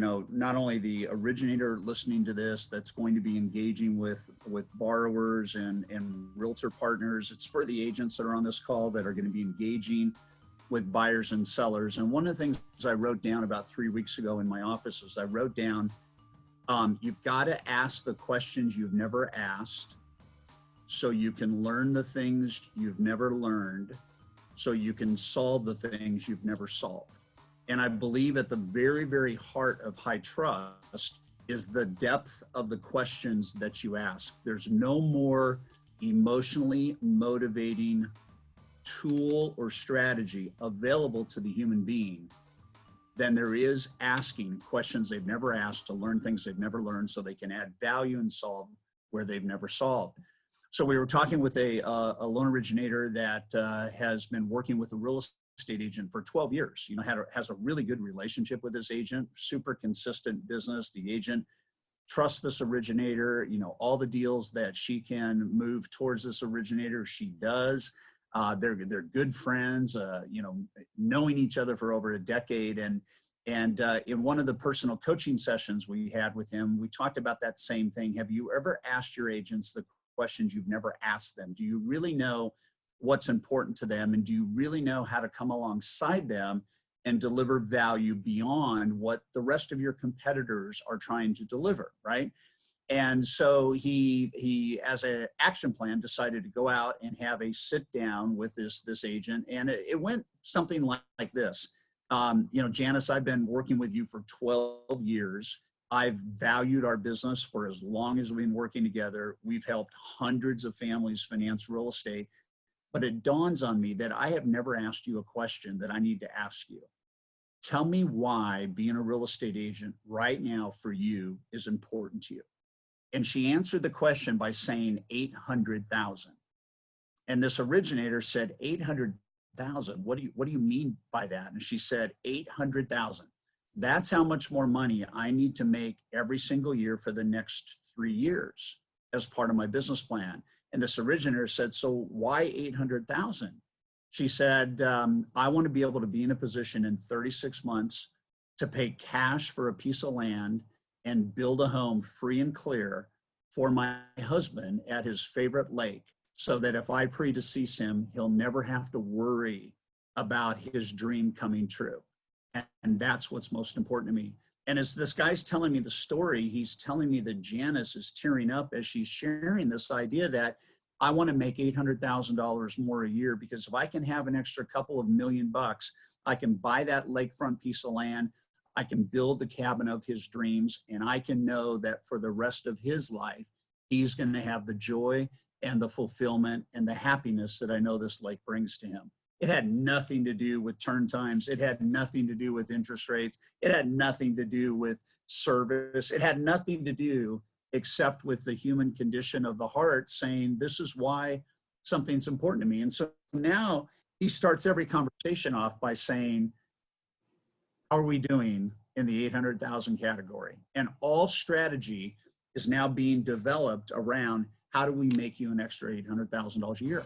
not only the originator listening to this that's going to be engaging with borrowers and realtor partners. It's for the agents that are on this call that are going to be engaging with buyers and sellers. And one of the things I wrote down about 3 weeks ago in my office is I wrote down, you've got to ask the questions you've never asked so you can learn the things you've never learned, so you can solve the things you've never solved. And I believe at the very, very heart of high trust is the depth of the questions that you ask. There's no more emotionally motivating tool or strategy available to the human being than there is asking questions they've never asked to learn things they've never learned so they can add value and solve where they've never solved. So we were talking with a loan originator that has been working with a real estate agent for 12 years, has a really good relationship with this agent, super consistent business. The agent trusts this originator, all the deals that she can move towards this originator, she does. They're good friends, knowing each other for over a decade. And in one of the personal coaching sessions we had with him, we talked about that same thing. Have you ever asked your agents the questions you've never asked them? Do you really know what's important to them? And do you really know how to come alongside them and deliver value beyond what the rest of your competitors are trying to deliver, right? And so he as an action plan, decided to go out and have a sit down with this agent. And it went something like this. Janice, I've been working with you for 12 years. I've valued our business for as long as we've been working together. We've helped hundreds of families finance real estate. But it dawns on me that I have never asked you a question that I need to ask you. Tell me why being a real estate agent right now for you is important to you. And she answered the question by saying 800,000. And this originator said, 800,000, what do you mean by that? And she said, 800,000. That's how much more money I need to make every single year for the next 3 years as part of my business plan. And this originator said, so why 800,000? She said, I want to be able to be in a position in 36 months to pay cash for a piece of land and build a home free and clear for my husband at his favorite lake, so that if I predecease him, he'll never have to worry about his dream coming true. And that's what's most important to me. And as this guy's telling me the story, he's telling me that Janice is tearing up as she's sharing this idea that I want to make $800,000 more a year, because if I can have an extra couple of $1 million, I can buy that lakefront piece of land, I can build the cabin of his dreams, and I can know that for the rest of his life, he's going to have the joy and the fulfillment and the happiness that I know this lake brings to him. It had nothing to do with turn times. It had nothing to do with interest rates. It had nothing to do with service. It had nothing to do except with the human condition of the heart saying, this is why something's important to me. And so now he starts every conversation off by saying, how are we doing in the 800,000 category? And all strategy is now being developed around how do we make you an extra $800,000 a year?